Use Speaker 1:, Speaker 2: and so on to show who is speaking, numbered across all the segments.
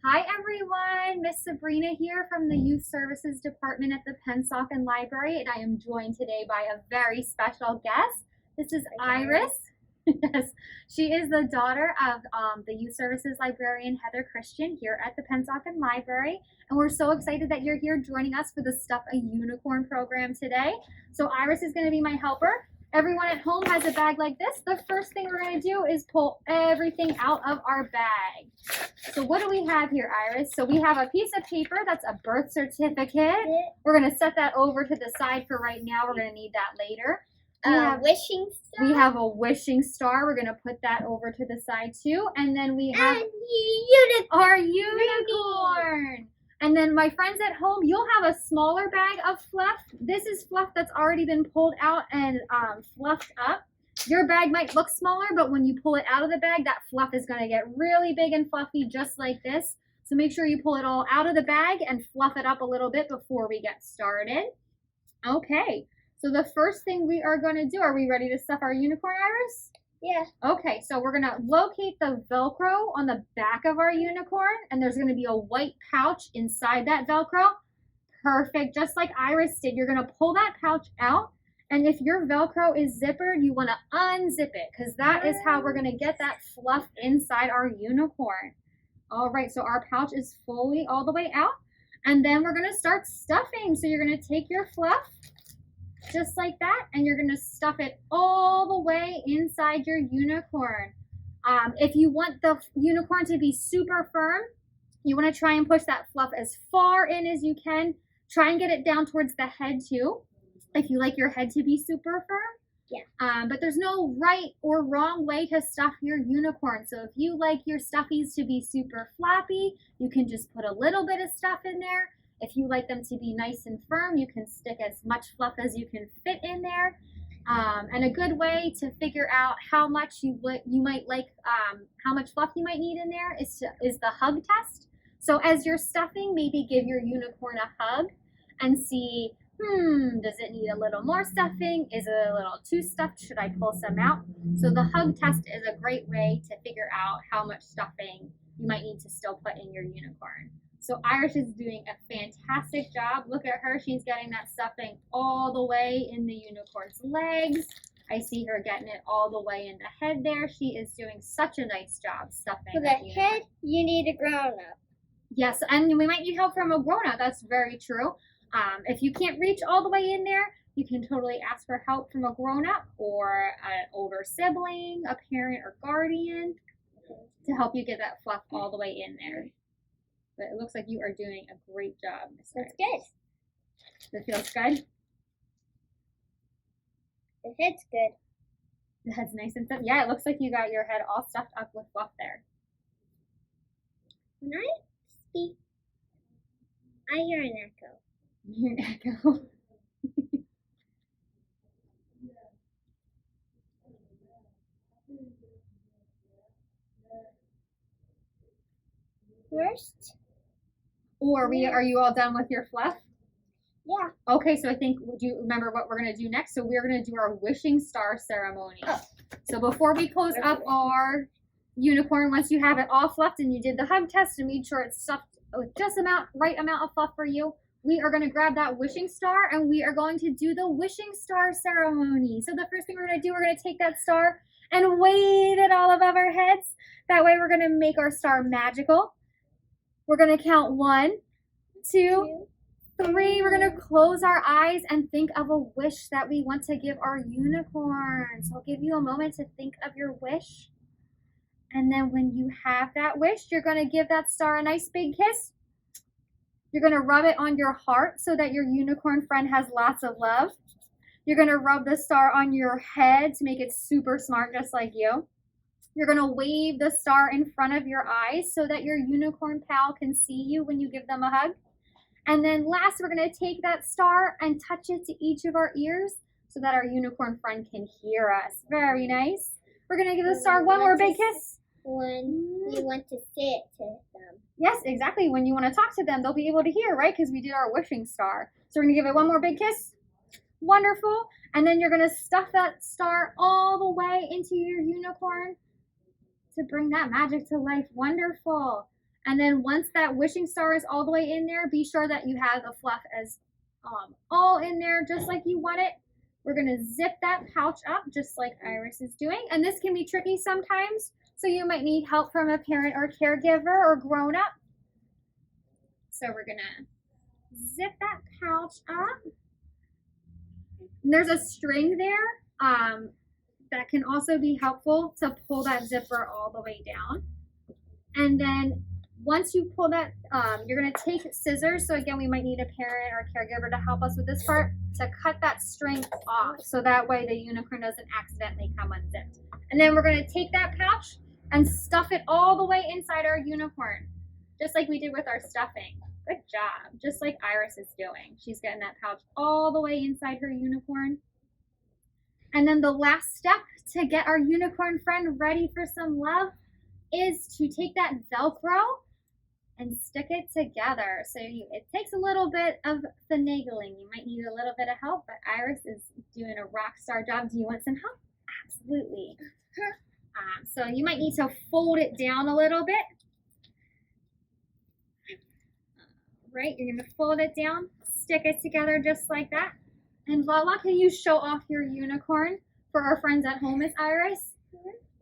Speaker 1: Hi everyone, Miss Sabrina here from the Youth Services Department at the Pennsauken Library, and I am joined today by a very special guest. This is Iris. Yes, she is the daughter of the Youth Services Librarian Heather Christian here at the Pennsauken Library, and we're so excited that you're here joining us for the Stuff a Unicorn program today. So Iris is going to be my helper. Everyone at home has a bag like this. The first thing we're going to do is pull everything out of our bag. So what do we have here, Iris? So we have a piece of paper that's a birth certificate. We're going to set that over to the side for right now. We're going to need that later.
Speaker 2: Wishing star.
Speaker 1: We have a wishing star. We're going to put that over to the side too. And then we have our unicorn. And then my friends at home, you'll have a smaller bag of fluff. This is fluff that's already been pulled out and fluffed up. Your bag might look smaller, but when you pull it out of the bag, that fluff is going to get really big and fluffy just like this. So make sure you pull it all out of the bag and fluff it up a little bit before we get started. Okay, so the first thing we are going to do, are we ready to stuff our unicorn, Iris?
Speaker 2: Yeah.
Speaker 1: Okay, so we're going to locate the Velcro on the back of our unicorn, and there's going to be a white pouch inside that Velcro. Perfect, just like Iris did. You're going to pull that pouch out, and if your Velcro is zippered, you want to unzip it, because that is how we're going to get that fluff inside our unicorn. All right, so our pouch is fully all the way out, and then we're going to start stuffing. So you're going to take your fluff, just like that, and you're going to stuff it all the way inside your unicorn. If you want the unicorn to be super firm, you want to try and push that fluff as far in as you can. Try and get it down towards the head too, if you like your head to be super firm.
Speaker 2: Yeah.
Speaker 1: But there's no right or wrong way to stuff your unicorn. So if you like your stuffies to be super floppy, you can just put a little bit of stuff in there. If you like them to be nice and firm, you can stick as much fluff as you can fit in there. And a good way to figure out how much you might like, how much fluff you might need in there is the hug test. So as you're stuffing, maybe give your unicorn a hug and see, does it need a little more stuffing? Is it a little too stuffed? Should I pull some out? So the hug test is a great way to figure out how much stuffing you might need to still put in your unicorn. So Iris is doing a fantastic job. Look at her. She's getting that stuffing all the way in the unicorn's legs. I see her getting it all the way in the head there. She is doing such a nice job stuffing.
Speaker 2: For the head, you need a grown-up.
Speaker 1: Yes, and we might need help from a grown-up. That's very true. If you can't reach all the way in there, you can totally ask for help from a grown-up or an older sibling, a parent or guardian to help you get that fluff all the way in there. But it looks like you are doing a great job, Miss Iris.
Speaker 2: That's good.
Speaker 1: That feels good?
Speaker 2: The head's good.
Speaker 1: The head's nice and stuffed. Yeah, it looks like you got your head all stuffed up with fluff there.
Speaker 2: When I speak, I hear an echo.
Speaker 1: You hear an echo?
Speaker 2: First?
Speaker 1: Or are you all done with your fluff?
Speaker 2: Yeah.
Speaker 1: Okay, so I think, do you remember what we're going to do next? So we're going to do our wishing star ceremony.
Speaker 2: Oh.
Speaker 1: So before we close up our unicorn, once you have it all fluffed and you did the hug test and made sure it's stuffed with just right amount of fluff for you, we are going to grab that wishing star and we are going to do the wishing star ceremony. So the first thing we're going to do, we're going to take that star and wave it all above our heads. That way we're going to make our star magical. We're going to count 1, 2, 3. We're going to close our eyes and think of a wish that we want to give our unicorn. So I'll give you a moment to think of your wish. And then when you have that wish, you're going to give that star a nice big kiss. You're going to rub it on your heart so that your unicorn friend has lots of love. You're going to rub the star on your head to make it super smart, just like you. You're going to wave the star in front of your eyes so that your unicorn pal can see you when you give them a hug. And then last, we're going to take that star and touch it to each of our ears so that our unicorn friend can hear us. Very nice. We're going to give the star one more big kiss.
Speaker 2: When you want to say it to them.
Speaker 1: Yes, exactly. When you want to talk to them, they'll be able to hear, right? Because we did our wishing star. So we're going to give it one more big kiss. Wonderful. And then you're going to stuff that star all the way into your unicorn to bring that magic to life. Wonderful. And then once that wishing star is all the way in there, be sure that you have the fluff as all in there just like you want it. We're going to zip that pouch up just like Iris is doing. And this can be tricky sometimes, so you might need help from a parent or caregiver or grown up. So we're going to zip that pouch up. And there's a string there that can also be helpful to pull that zipper all the way down. And then once you pull that, you're going to take scissors. So again, we might need a parent or caregiver to help us with this part to cut that string off. So that way the unicorn doesn't accidentally come unzipped. And then we're going to take that pouch and stuff it all the way inside our unicorn, just like we did with our stuffing. Good job. Just like Iris is doing. She's getting that pouch all the way inside her unicorn. And then the last step to get our unicorn friend ready for some love is to take that Velcro and stick it together. So it takes a little bit of finagling. You might need a little bit of help, but Iris is doing a rock star job. Do you want some help? Absolutely. So you might need to fold it down a little bit. Right, you're going to fold it down, stick it together just like that. And voila, can you show off your unicorn for our friends at home, Miss Iris?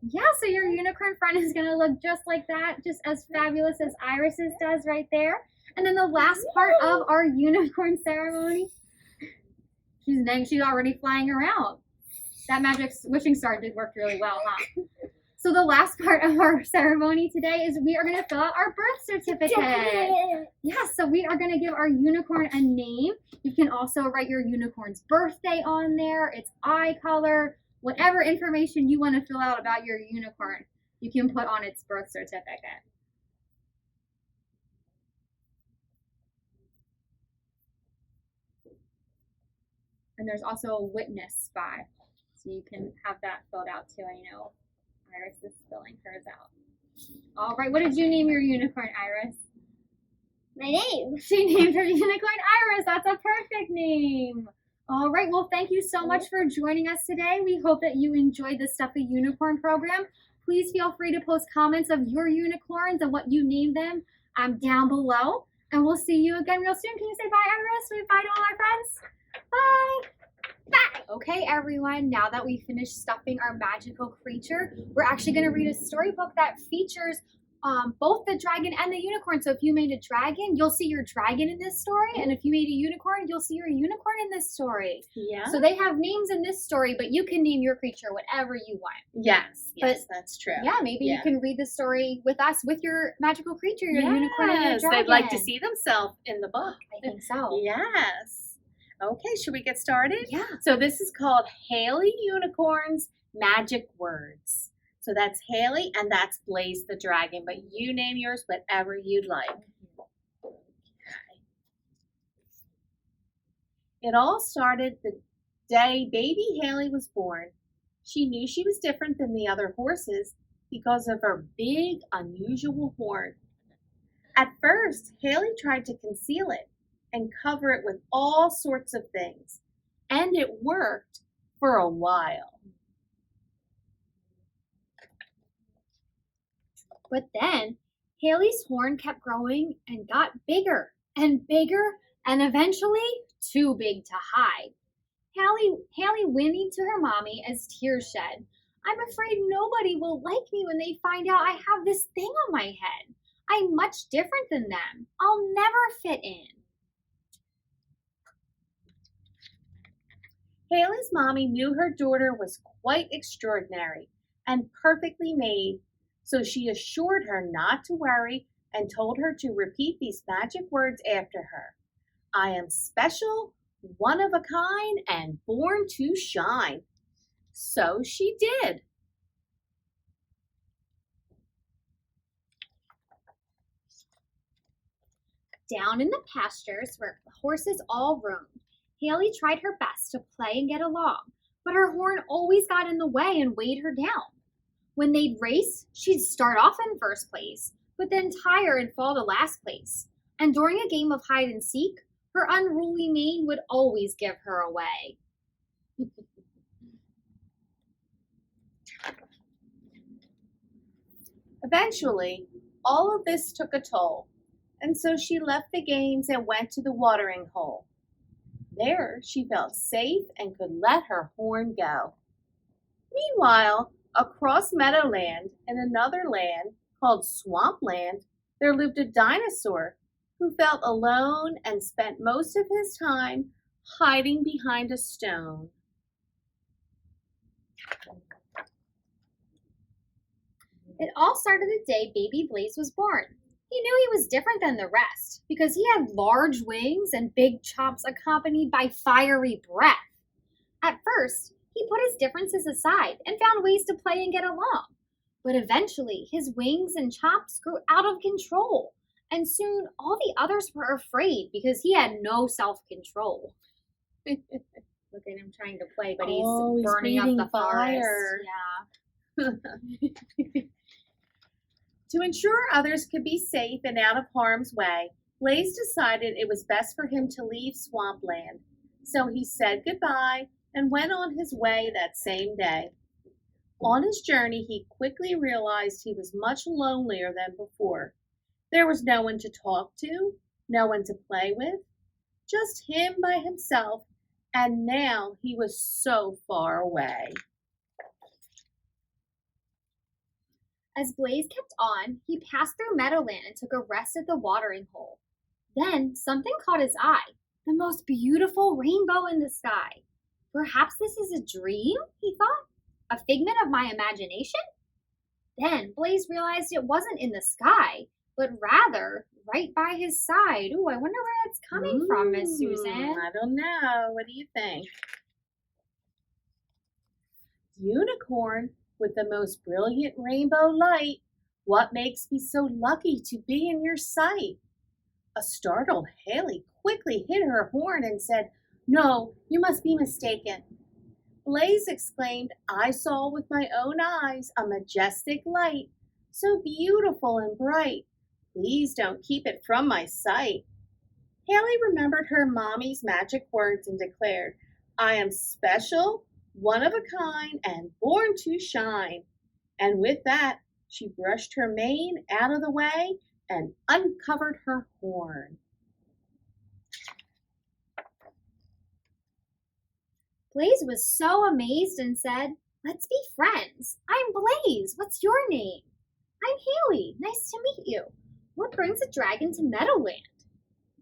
Speaker 1: Yeah, so your unicorn friend is going to look just like that, just as fabulous as Iris's does right there. And then the last part of our unicorn ceremony, she's already flying around. That magic wishing star did work really well, huh? So the last part of our ceremony today is we are going to fill out our birth certificate. Yes, so we are going to give our unicorn a name. You can also write your unicorn's birthday on there, its eye color, whatever information you want to fill out about your unicorn, you can put on its birth certificate. And there's also a witness spot, so you can have that filled out too. I know Iris is filling hers out. All right, what did you name your unicorn, Iris?
Speaker 2: My name.
Speaker 1: She named her unicorn Iris. That's a perfect name. All right, well, thank you so much for joining us today. We hope that you enjoyed the Stuff a Unicorn program. Please feel free to post comments of your unicorns and what you named them down below. And we'll see you again real soon. Can you say bye, Iris? Say bye to all our friends. Bye. Bye. Okay, everyone, now that we finished stuffing our magical creature, we're actually going to read a storybook that features both the dragon and the unicorn. So if you made a dragon, you'll see your dragon in this story. And if you made a unicorn, you'll see your unicorn in this story.
Speaker 3: Yeah.
Speaker 1: So they have names in this story, but you can name your creature whatever you want.
Speaker 3: Yes,
Speaker 1: that's
Speaker 3: true.
Speaker 1: Yeah, maybe you can read the story with us, with your magical creature, your unicorn and your dragon.
Speaker 3: They'd like to see themselves in the book.
Speaker 1: I think so.
Speaker 3: Yes. Okay, should we get started?
Speaker 1: Yeah.
Speaker 3: So this is called Haley Unicorn's Magic Words. So that's Haley and that's Blaze the Dragon, but you name yours whatever you'd like. Okay. It all started the day baby Haley was born. She knew she was different than the other horses because of her big, unusual horn. At first, Haley tried to conceal it and cover it with all sorts of things, and it worked for a while.
Speaker 1: But then Haley's horn kept growing and got bigger and bigger and eventually too big to hide. Haley whinnied to her mommy as tears shed. I'm afraid nobody will like me when they find out I have this thing on my head. I'm much different than them. I'll never fit in.
Speaker 3: Haley's mommy knew her daughter was quite extraordinary and perfectly made, so she assured her not to worry and told her to repeat these magic words after her. I am special, one of a kind, and born to shine. So she did.
Speaker 1: Down in the pastures where the horses all roamed, Haley tried her best to play and get along, but her horn always got in the way and weighed her down. When they'd race, she'd start off in first place, but then tire and fall to last place. And during a game of hide and seek, her unruly mane would always give her away.
Speaker 3: Eventually, all of this took a toll, and so she left the games and went to the watering hole. There she felt safe and could let her horn go. Meanwhile, across Meadowland in another land called Swampland, there lived a dinosaur who felt alone and spent most of his time hiding behind a stone.
Speaker 1: It all started the day baby Blaze was born. He knew he was different than the rest because he had large wings and big chops accompanied by fiery breath. At first, he put his differences aside and found ways to play and get along. But eventually, his wings and chops grew out of control, and soon all the others were afraid because he had no self-control. Look at him trying to play, but he's burning up
Speaker 3: breathing
Speaker 1: the
Speaker 3: fire.
Speaker 1: forest. Yeah.
Speaker 3: To ensure others could be safe and out of harm's way, Blaze decided it was best for him to leave Swampland. So he said goodbye and went on his way that same day. On his journey, he quickly realized he was much lonelier than before. There was no one to talk to, no one to play with, just him by himself, and now he was so far away.
Speaker 1: As Blaze kept on, he passed through Meadowland and took a rest at the watering hole. Then something caught his eye, the most beautiful rainbow in the sky. Perhaps this is a dream, he thought, a figment of my imagination? Then Blaze realized it wasn't in the sky, but rather right by his side. Ooh, I wonder where that's coming from, Miss Susan.
Speaker 3: I don't know. What do you think? Unicorn with the most brilliant rainbow light, what makes me so lucky to be in your sight? A startled Haley quickly hit her horn and said, "No, you must be mistaken." Blaze exclaimed, "I saw with my own eyes a majestic light, so beautiful and bright. Please don't keep it from my sight." Haley remembered her mommy's magic words and declared, "I am special, one of a kind, and born to shine." And with that, she brushed her mane out of the way and uncovered her horn.
Speaker 1: Blaze was so amazed and said, "Let's be friends. I'm Blaze. What's your name?" "I'm Haley. Nice to meet you. What brings a dragon to Meadowland?"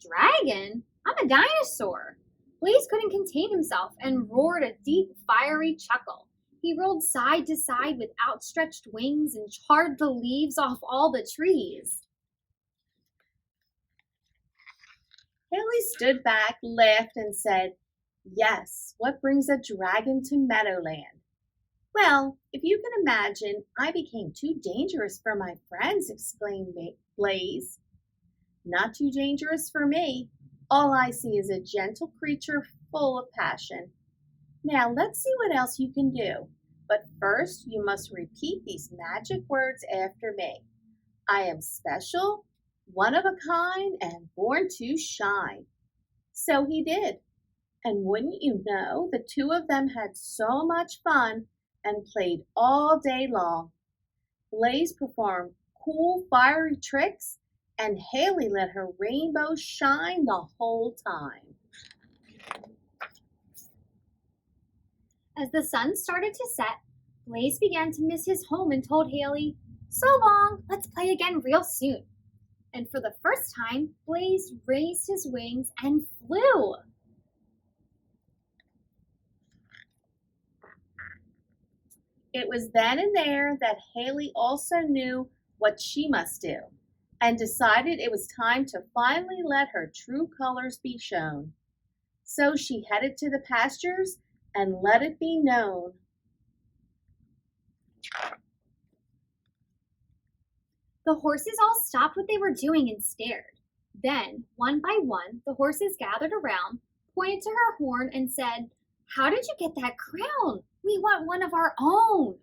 Speaker 1: "Dragon? I'm a dinosaur." Blaze couldn't contain himself and roared a deep, fiery chuckle. He rolled side to side with outstretched wings and charred the leaves off all the trees.
Speaker 3: Haley stood back, laughed, and said, "Yes, what brings a dragon to Meadowland?" "Well, if you can imagine, I became too dangerous for my friends," exclaimed Blaze. "Not too dangerous for me. All I see is a gentle creature full of passion. Now let's see what else you can do. But first, you must repeat these magic words after me. I am special, one of a kind, and born to shine." So he did. And wouldn't you know, the two of them had so much fun and played all day long. Blaze performed cool, fiery tricks, and Haley let her rainbow shine the whole time.
Speaker 1: As the sun started to set, Blaze began to miss his home and told Haley, "So long, let's play again real soon." And for the first time, Blaze raised his wings and flew.
Speaker 3: It was then and there that Haley also knew what she must do and decided it was time to finally let her true colors be shown. So she headed to the pastures and let it be known.
Speaker 1: The horses all stopped what they were doing and stared. Then, one by one, the horses gathered around, pointed to her horn, and said, "How did you get that crown? We want one of our own."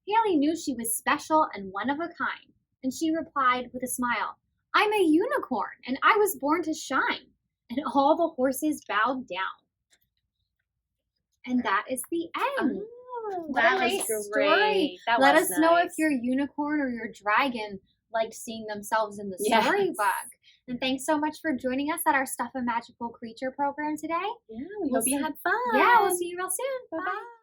Speaker 1: Haley knew she was special and one of a kind, and she replied with a smile, "I'm a unicorn, and I was born to shine." And all the horses bowed down. And that is the end.
Speaker 3: Oh,
Speaker 1: What
Speaker 3: that
Speaker 1: a nice
Speaker 3: was
Speaker 1: story.
Speaker 3: great. That
Speaker 1: Let
Speaker 3: was
Speaker 1: us know if
Speaker 3: nice.
Speaker 1: your unicorn or your dragon liked seeing themselves in the
Speaker 3: Yes.
Speaker 1: storybook. And thanks so much for joining us at our Stuff a Magical Creature program today.
Speaker 3: Yeah, we
Speaker 1: We'll
Speaker 3: hope you
Speaker 1: see-
Speaker 3: had fun.
Speaker 1: Yeah, we'll see you real soon.
Speaker 3: Bye-bye.
Speaker 1: Bye.